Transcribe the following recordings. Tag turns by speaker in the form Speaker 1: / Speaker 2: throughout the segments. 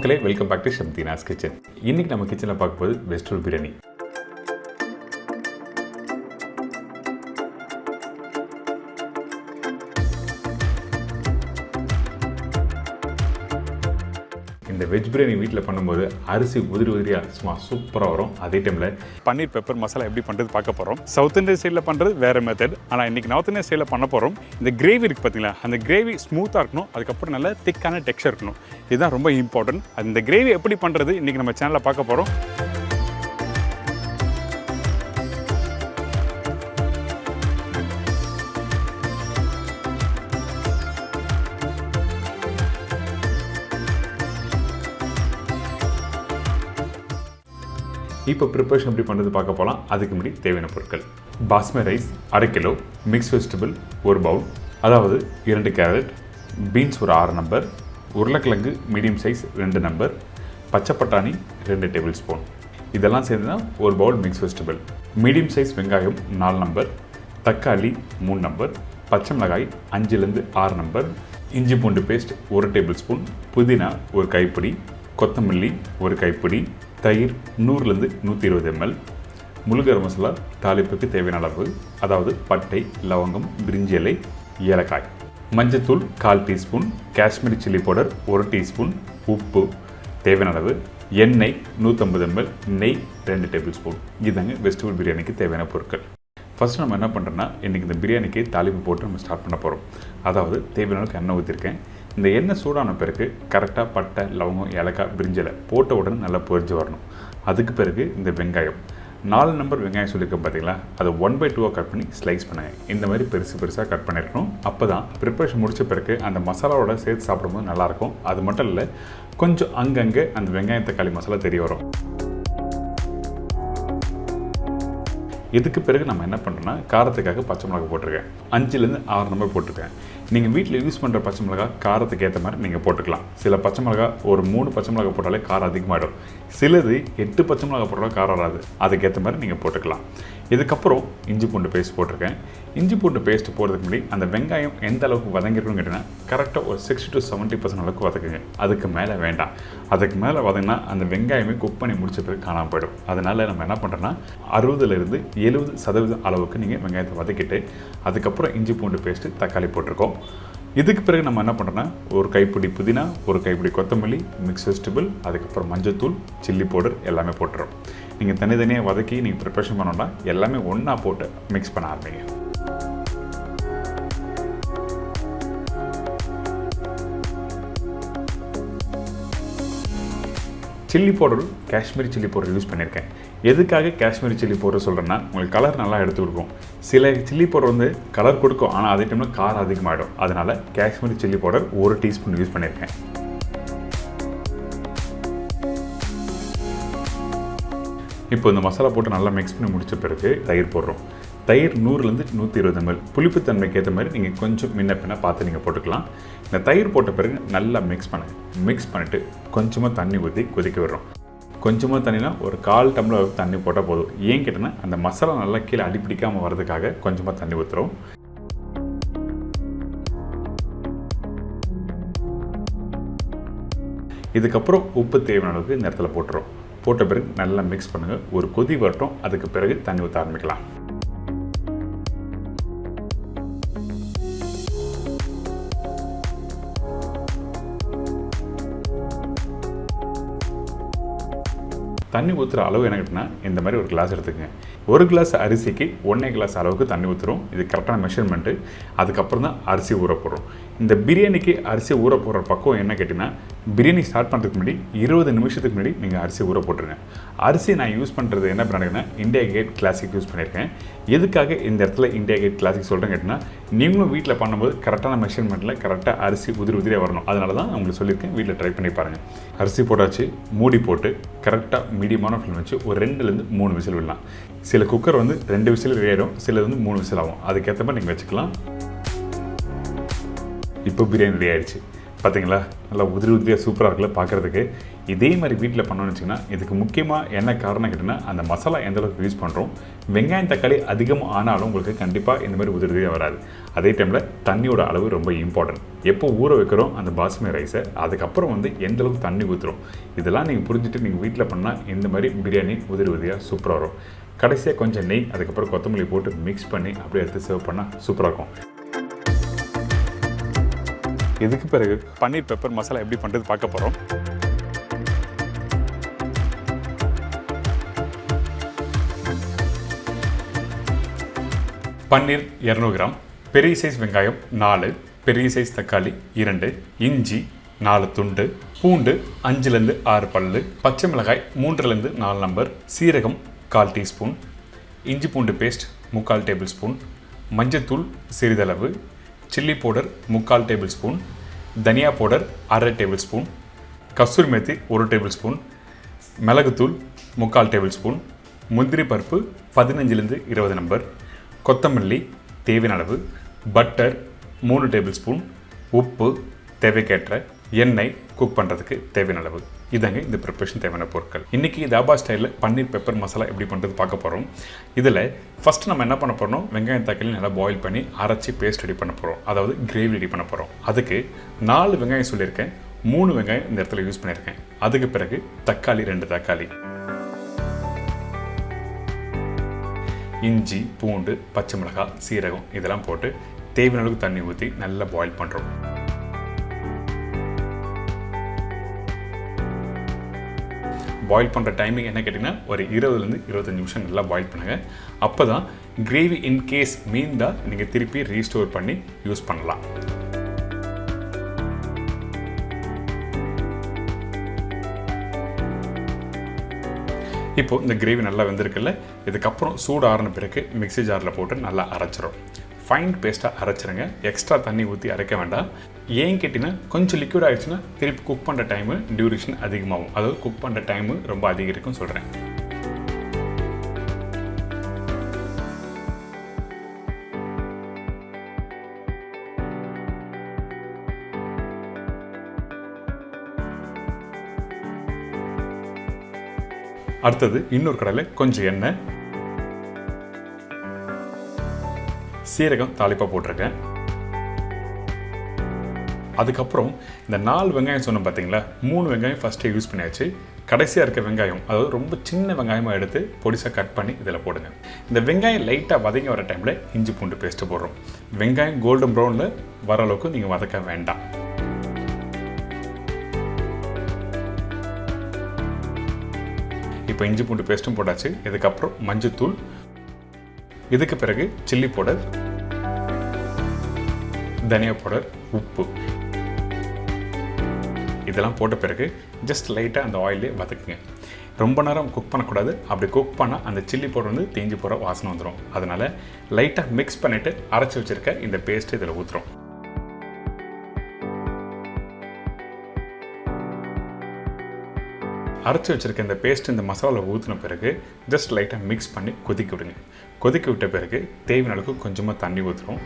Speaker 1: மக்களே welcome back to Deena's kitchen. இன்னைக்கு நம்ம கிச்சனில் பார்க்க போது வெஜிடபிள் பிரியாணி. இந்த வெஜ் பிரியாணி வீட்டில் பண்ணும்போது அரிசி உதிரியாக சும்மா சூப்பராக வரும். அதே டைமில் பன்னீர் பெப்பர் மசாலா எப்படி பண்ணுறது பார்க்க போகிறோம். சவுத் இந்தியன் ஸ்டைலில் பண்ணுறது வேறு மெத்தட், ஆனால் இன்றைக்கி நார்த் இந்தியன் ஸ்டைலில் பண்ண போகிறோம். இந்த கிரேவி இருக்குது பார்த்தீங்களா, அந்த கிரேவி ஸ்மூத்தாக இருக்கணும், அதுக்கப்புறம் நல்ல திக்கான டெக்ஸ்சர் இருக்கணும். இதுதான் ரொம்ப இம்பார்ட்டன்ட். அந்த கிரேவி எப்படி பண்ணுறது இன்றைக்கி நம்ம சேனலில் பார்க்க போகிறோம். இப்போ ப்ரிப்பரேஷன் எப்படி பண்ணுறது பார்க்க போகலாம். அதுக்கு முன்னாடி தேவையான பொருட்கள்: basmati rice 1/2 kilo, mix vegetable 1 bowl, அதாவது 2 கேரட், பீன்ஸ் ஒரு 6 நம்பர், உருளைக்கிழங்கு மீடியம் சைஸ் 2 நம்பர், பச்சை பட்டாணி 2 டேபிள் ஸ்பூன். இதெல்லாம் சேர்ந்து தான் 1 bowl mix vegetable. Medium size வெங்காயம் 4 நம்பர், தக்காளி 3 நம்பர், பச்சை மிளகாய் 5லேருந்து 6 நம்பர், இஞ்சி பூண்டு பேஸ்ட் 1 டேபிள் ஸ்பூன், புதினா 1 கைப்பிடி, கொத்தமல்லி 1 கைப்பிடி, தயிர் 100லேருந்து 120 ml, முழுகர மசாலா தாளிப்புக்கு தேவையான அளவு, அதாவது பட்டை, லவங்கம், பிரிஞ்சி இலை, ஏலக்காய், மஞ்சத்தூள் 1/4 teaspoon, Kashmiri chilli powder 1 teaspoon, உப்பு தேவையான அளவு, எண்ணெய் 150 ml, நெய் 2 டேபிள் ஸ்பூன். இதுதாங்க வெஜிடபிள் பிரியாணிக்கு தேவையான பொருட்கள். ஃபஸ்ட்டு நம்ம என்ன பண்ணுறோன்னா, இன்றைக்கி இந்த பிரியாணிக்கு தாளிப்பு போட்டு நம்ம ஸ்டார்ட் பண்ண போகிறோம். அதாவது தேவையான அளவுக்கு எண்ணெய் ஊற்றிருக்கேன். இந்த எண்ணெய் சூடான பிறகு கரெக்டாக பட்டை, லவங்கம், ஏலக்காய், பிரிஞ்சில் போட்ட உடனே நல்லா பொரிஞ்சு வரணும். அதுக்கு பிறகு இந்த வெங்காயம் 4 நம்பர் வெங்காயம் சொல்லியிருக்கேன் பார்த்தீங்களா, அதை 1/2 கட் பண்ணி ஸ்லைஸ் பண்ணுங்க. இந்த மாதிரி பெருசாக கட் பண்ணியிருக்கணும். அப்போ தான் ப்ரிப்பரேஷன் முடித்த பிறகு அந்த மசாலாவோட சேர்த்து சாப்பிடும்போது நல்லாயிருக்கும். அது மட்டும் இல்லை, கொஞ்சம் அங்கங்கே அந்த வெங்காயம் தக்காளி மசாலா தெரிய வரும். இதுக்கு பிறகு நம்ம என்ன பண்ணுறோன்னா, காரத்துக்காக பச்சை மிளகாய் போட்டிருக்கேன். 5லேருந்து 6 நம்பர் போட்டிருக்கேன். நீங்கள் வீட்டில் யூஸ் பண்ணுற பச்சை மிளகாய் காரத்துக்கு ஏற்ற மாதிரி நீங்கள் போட்டுக்கலாம். சில பச்சை மிளகாய் ஒரு 3 பச்சை மிளகாய் போட்டாலே காரம் அதிகமாகிடும். சிலது 8 பச்சை மிளகாய் போட்டாலும் காரம் வராது. அதுக்கேற்ற மாதிரி நீங்கள் போட்டுக்கலாம். இதுக்கப்புறம் இஞ்சி பூண்டு பேஸ்ட் போட்டிருக்கேன். இஞ்சி பூண்டு பேஸ்ட் போடுறதுக்கு முன்னாடி அந்த வெங்காயம் எந்த அளவுக்கு வதங்கிருக்குன்னு கேட்டிங்கன்னா, கரெக்டாக ஒரு 60 to 70% அளவுக்கு வதக்குங்க. அதுக்கு மேலே வேண்டாம். அதுக்கு மேலே வதங்கினா அந்த வெங்காயமே குக் பண்ணி முடிச்ச பிறகு காணாமல் போயிடும். அதனால் நம்ம என்ன பண்ணுறோன்னா, 60லேருந்து 70% அளவுக்கு நீங்கள் வெங்காயத்தை வதக்கிட்டு அதுக்கப்புறம் இஞ்சி பூண்டு பேஸ்ட்டு, தக்காளி போட்டிருக்கோம். இதுக்கு பிறகு நம்ம என்ன பண்ணுறோன்னா, ஒரு கைப்பிடி புதினா, ஒரு கைப்பிடி கொத்தமல்லி, மிக்ஸ் வெஜிடபிள், அதுக்கப்புறம் மஞ்சத்தூள், சில்லி பவுடர் எல்லாமே போட்டுறோம். நீங்கள் தனித்தனியாக வதக்கி நீங்கள் ப்ரிப்பரேஷன் பண்ணோன்னா எல்லாமே ஒன்றா போட்டு மிக்ஸ் பண்ண ஆரம்பிங்க. Chilli powder Kashmiri chilli powder use பண்ணியிருக்கேன். எதுக்காக காஷ்மீரி சில்லி பவுடர் சொல்கிறேன்னா, உங்களுக்கு கலர் நல்லா எடுத்து கொடுக்கும். சில சில்லி பவுடர் வந்து கலர் கொடுக்கும், ஆனால் அதே டைமில் காரம் அதிகமாகிடும். அதனால் Kashmiri chilli powder 1 teaspoon use பண்ணியிருக்கேன். இப்போ இந்த மசாலா போட்டு நல்லா மிக்ஸ் பண்ணி முடித்த பிறகு தயிர் போடுறோம். தயிர் 100லேருந்து 120 ml. புளிப்புத்தன்மைக்கு ஏற்ற மாதிரி நீங்கள் கொஞ்சம் முன்ன பின்ன பார்த்து நீங்கள் போட்டுக்கலாம். இந்த தயிர் போட்ட பிறகு நல்லா மிக்ஸ் பண்ணிவிட்டு கொஞ்சமாக தண்ணி ஊற்றி கொதிக்க விடுறோம். கொஞ்சமாக தண்ணினா ஒரு 1/4 டம்ளர் தண்ணி போட்டால் போதும். ஏன் கேட்டோன்னா, அந்த மசாலா நல்லா கீழே அடிப்பிடிக்காமல் வர்றதுக்காக கொஞ்சமாக தண்ணி ஊற்றுறோம். இதுக்கப்புறம் உப்பு தேவையான அளவுக்கு இந்த இடத்துல போட்டுரும். போட்ட பிறகு நல்லா மிக்ஸ் பண்ணுங்கள். ஒரு கொதி வரட்டும். அதுக்கு பிறகு தண்ணி ஊற்ற ஆரம்பிக்கலாம். தண்ணி ஊற்றுற அளவு என்ன கேட்டிங்கன்னா, இந்த மாதிரி ஒரு கிளாஸ் எடுத்துக்கங்க. 1 கிளாஸ் அரிசிக்கு 1 கிளாஸ் அளவுக்கு தண்ணி ஊற்றுறோம். இது கரெக்டான மெஷர்மெண்ட்டு. அதுக்கப்புறம் தான் அரிசி ஊற போடுறோம். இந்த பிரியாணிக்கு அரிசி ஊற போடுற பக்கம் என்ன கேட்டிங்கன்னா, பிரியாணி ஸ்டார்ட் பண்ணுறதுக்கு முன்னாடி 20 நிமிஷத்துக்கு முன்னாடி நீங்கள் அரிசி ஊற போட்டுருங்க. அரிசி நான் யூஸ் பண்ணுறது என்ன பண்ணுறேன்னா, இந்தியா கேட் கிளாசிக் யூஸ் பண்ணியிருக்கேன். எதுக்காக இந்த இடத்துல இந்தியா கேட் கிளாசிக் சொல்கிறேன்னு கேட்டிங்கன்னா, நீங்களும் வீட்டில் பண்ணும்போது கரெக்டான மெஷர்மெண்ட்டில் கரெக்டாக அரிசி உதிரியாக வரணும். அதனால தான் உங்களுக்கு சொல்லியிருக்கேன், வீட்டில் ட்ரை பண்ணி பாருங்கள். அரிசி போட்டாச்சு. மூடி போட்டு கரெக்டாக மீடியமான ஃப்ளேம் வச்சு ஒரு 2லேருந்து 3 விசில் விடலாம். சில குக்கர் வந்து 2 விசில் ரெடியாகிடும், சிலது வந்து 3 விசில் ஆகும். அதுக்கேற்ற மாதிரி நீங்கள் வச்சுக்கலாம். இப்போ பிரியாணி ரெடி ஆகிடுச்சு. பார்த்தீங்களா, நல்லா உதிரியாக சூப்பராக இருக்குல்ல பார்க்குறதுக்கு. இதே மாதிரி வீட்டில் பண்ணோன்னு வச்சிங்கன்னா இதுக்கு முக்கியமாக என்ன காரணம் கேட்டிங்கன்னா அந்த மசாலா எந்த அளவுக்கு யூஸ் பண்ணுறோம். வெங்காயம் தக்காளி அதிகமாக ஆனாலும் உங்களுக்கு கண்டிப்பாக இந்த மாதிரி உதிரியே வராது. அதே டைமில் தண்ணியோட அளவு ரொம்ப இம்பார்ட்டன்ட். எப்போ ஊற வைக்கிறோம் அந்த பாஸ்மதி ரைஸை, அதுக்கப்புறம் எந்த அளவுக்கு தண்ணி ஊற்றுறோம், இதெல்லாம் நீங்கள் புரிஞ்சுட்டு நீங்கள் வீட்டில் பண்ணால் இந்த மாதிரி பிரியாணி உதிரி உதிரியாக சூப்பராக வரும். கடைசியாக கொஞ்சம் நெய், அதுக்கப்புறம் கொத்தமல்லி போட்டு மிக்ஸ் பண்ணி அப்படியே எடுத்து சர்வ் பண்ணால் சூப்பராக இருக்கும். இதுக்கு பிறகு பன்னீர் பெப்பர் மசாலா எப்படி பண்ணுறது பார்க்க போகிறோம். பன்னீர் 200 கிராம், பெரிய சைஸ் வெங்காயம் 4, பெரிய சைஸ் தக்காளி 2, இஞ்சி 4 துண்டு, பூண்டு 5லேருந்து 6 பல்லு, பச்சை மிளகாய் 3லேருந்து 4 நம்பர், சீரகம் 1/4 டீஸ்பூன், இஞ்சி பூண்டு பேஸ்ட் 3/4 டேபிள் ஸ்பூன், மஞ்சத்தூள் சிறிதளவு, சில்லி பவுடர் 3/4 டேபிள் ஸ்பூன், தனியா பவுடர் 1/2 டேபிள் ஸ்பூன், கஸ்தூரி மேத்தி 1 டேபிள் ஸ்பூன், மிளகுத்தூள் 3/4 டேபிள் ஸ்பூன், முந்திரி பருப்பு 15லேருந்து 20 நம்பர், கொத்தமல்லி தேவையான அளவு, பட்டர் 3 டேபிள் ஸ்பூன், உப்பு தேவைக்கேற்ற, எண்ணெய் குக் பண்ணுறதுக்கு தேவையான அளவு. இதாங்க இந்த ப்ரிப்பரேஷன் தேவையான பொருட்கள். இன்றைக்கி தாபா ஸ்டைலில் பன்னீர் பெப்பர் மசாலா எப்படி பண்ணுறது பார்க்க போகிறோம். இதில் ஃபஸ்ட்டு நம்ம என்ன பண்ண போகிறோம், வெங்காயம் தக்காளி நல்லா பாயில் பண்ணி அரைச்சி பேஸ்ட் ரெடி பண்ண போகிறோம், அதாவது கிரேவி ரெடி பண்ண போகிறோம். அதுக்கு 4 வெங்காயம் சொல்லியிருக்கேன், 3 வெங்காயம் இந்த இடத்துல யூஸ் பண்ணியிருக்கேன். அதுக்கு பிறகு தக்காளி 2 தக்காளி, இஞ்சி பூண்டு பச்சை மிளகாய் சீரகம் இதெல்லாம் போட்டு தேவையான அளவுக்கு தண்ணி ஊற்றி நல்லா பாயில் பண்ணுறோம். பாயில் பண்ணுற டைமிங் என்ன கேட்டிங்கன்னா ஒரு 20லேருந்து 25 நிமிஷம் நல்லா பாயில் பண்ணுங்கள். அப்போ தான் கிரேவி இன்கேஸ் மீந்தால் நீங்கள் திருப்பி ரீஸ்டோர் பண்ணி யூஸ் பண்ணலாம். இப்போது இந்த கிரேவி நல்லா வெந்திருக்குல்ல, இதுக்கப்புறம் சூடு ஆறின பிறகு மிக்ஸி ஜாரில் போட்டு நல்லா அரைச்சிரும். ஃபைன் பேஸ்ட்டாக அரைச்சிருங்க, எக்ஸ்ட்ரா தண்ணி ஊற்றி அரைக்க வேண்டாம். ஏன் கேட்டிங்கன்னா கொஞ்சம் லிக்விட் ஆகிடுச்சுன்னா திருப்பி குக் பண்ணுற டைமு டியூரேஷன் அதிகமாகும், அதாவது குக் பண்ணுற டைமு ரொம்ப அதிகரிக்கும் சொல்கிறேன். அடுத்தது இன்னொரு கடாயில் கொஞ்சம் எண்ணெய், சீரகம் தாளிப்பாக போட்டிருக்கேன். அதுக்கப்புறம் இந்த 4 வெங்காயம் சொன்னோம் பார்த்தீங்களா, 3 வெங்காயம் ஃபஸ்ட்டே யூஸ் பண்ணியாச்சு. கடைசியாக இருக்க வெங்காயம், அதாவது ரொம்ப சின்ன வெங்காயமாக எடுத்து பொடிசாக கட் பண்ணி இதில் போடுங்க. இந்த வெங்காயம் லைட்டாக வதங்கி வர டைமில் இஞ்சி பூண்டு பேஸ்ட்டு போடுறோம். வெங்காயம் கோல்டன் ப்ரௌனில் வர அளவுக்கு நீங்கள் வதக்க வேண்டாம். இப்போ இஞ்சி பூண்டு பேஸ்ட்டும் போட்டாச்சு. இதுக்கப்புறம் மஞ்சத்தூள், இதுக்கு பிறகு சில்லி பவுடர், தனியா பவுடர், உப்பு இதெல்லாம் போட்ட பிறகு ஜஸ்ட் லைட்டாக அந்த ஆயிலே வதக்குங்க. ரொம்ப நேரம் குக் பண்ணக்கூடாது. அப்படி குக் பண்ணால் அந்த சில்லி பவுடர் தீஞ்சு போகிற வாசனை வந்துடும். அதனால் லைட்டாக மிக்ஸ் பண்ணிவிட்டு அரைச்சி வச்சுருக்க இந்த பேஸ்ட்டு இதில் ஊற்றுறோம். அரைச்சி வச்சுருக்க இந்த பேஸ்ட் இந்த மசாலாவில் ஊற்றின பிறகு ஜஸ்ட் லைட்டாக மிக்ஸ் பண்ணி கொதிக்க விடுங்க. கொதிக்க விட்ட பிறகு தேவையான அளவுக்கு கொஞ்சமாக தண்ணி ஊற்றுறோம்.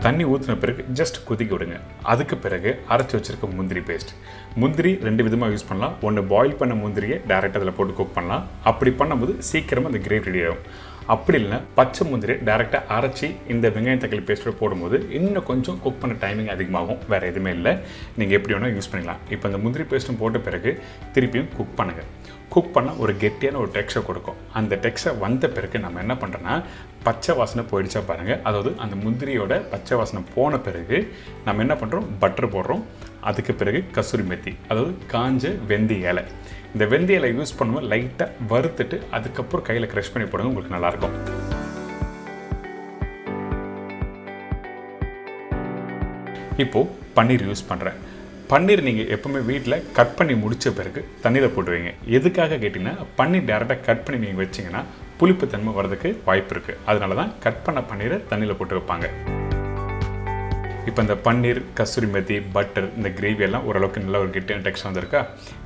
Speaker 1: தண்ணி ஊற்றின பிறகு ஜஸ்ட் கொதிக்க விடுங்க. அதுக்கு பிறகு அரைச்சி வச்சுருக்க முந்திரி பேஸ்ட். முந்திரி 2 விதமாக யூஸ் பண்ணலாம். ஒன்று பாயில் பண்ண முந்திரியை டேரெக்டாக அதில் போட்டு குக் பண்ணலாம். அப்படி பண்ணும்போது சீக்கிரமாக அந்த கிரேவி ரெடி ஆகும். அப்படி இல்லைனா பச்சை முந்திரி டேரெக்டாக அரைச்சி இந்த வெங்காயம் தக்காளி பேஸ்ட்டோட போடும்போது இன்னும் கொஞ்சம் குக் பண்ண டைமிங் அதிகமாகும். வேறு எதுவுமே இல்லை, நீங்கள் எப்படி வேணால் யூஸ் பண்ணிக்கலாம். இப்போ இந்த முந்திரி பேஸ்ட்டும் போட்ட பிறகு திருப்பியும் குக் பண்ணுங்கள். குக் பண்ணால் ஒரு கெட்டியான ஒரு டெக்ஸ்சர் கொடுக்கும். அந்த டெக்ஸ்சர் வந்த பிறகு நம்ம என்ன பண்ணுறோன்னா பச்சை வாசனை போயிடுச்சா பாருங்கள். அதாவது அந்த முந்திரியோட பச்சை வாசனை போன பிறகு நம்ம என்ன பண்ணுறோம், பட்டர் போடுறோம். அதுக்கு பிறகு கசூரி மெத்தி, அதாவது காஞ்ச வெந்தய இலை. இந்த வெந்தய இலை யூஸ் பண்ணும்போது லைட்டாக வறுத்துட்டு அதுக்கப்புறம் கையில் க்ரஷ் பண்ணி போடுங்க, உங்களுக்கு நல்லாயிருக்கும். இப்போது பன்னீர் யூஸ் பண்ணுறேன். பன்னீர் நீங்கள் எப்போவுமே வீட்டில் கட் பண்ணி முடித்த பிறகு தண்ணியில் போட்டு வைங்க. எதுக்காக கேட்டிங்கன்னா பன்னீர் டேரெக்டாக கட் பண்ணி நீங்கள் வச்சிங்கன்னா புளிப்பு தன்மை வரதுக்கு வாய்ப்பு இருக்குது. அதனால தான் கட் பண்ண பன்னீரை தண்ணியில் போட்டு வைப்பாங்க. இப்போ இந்த பன்னீர், கஸ்தூரி மெத்தி, பட்டர், இந்த கிரேவி எல்லாம் ஓரளவுக்கு நல்ல ஒரு கெட்டியான டெக்ஸ்டர் வந்திருக்கா.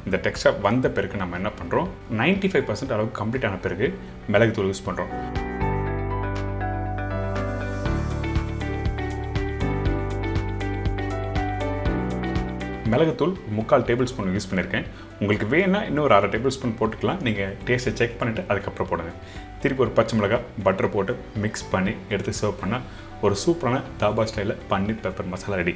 Speaker 1: இந்த டெக்ஸ்டர் வந்த பிறகு நம்ம என்ன பண்ணுறோம், 95% அளவுக்கு கம்ப்ளீட் ஆன பிறகு மிளகுத்தூள் யூஸ் பண்ணுறோம். மிளகுத்தூள் 3/4 டேபிள் ஸ்பூன் யூஸ் பண்ணியிருக்கேன். உங்களுக்கு வேணும்னா இன்னும் ஒரு 1/2 டேபிள் ஸ்பூன் போட்டுக்கலாம். நீங்கள் டேஸ்ட்டை செக் பண்ணிவிட்டு அதுக்கப்புறம் போடுங்க. திருப்பி ஒரு பச்சை மிளகாய் பட்டர் போட்டு மிக்ஸ் பண்ணி எடுத்து சர்வ் பண்ணால் ஒரு சூப்பரான தாபா ஸ்டைலில் பன்னீர் பெப்பர் மசாலா ரெடி.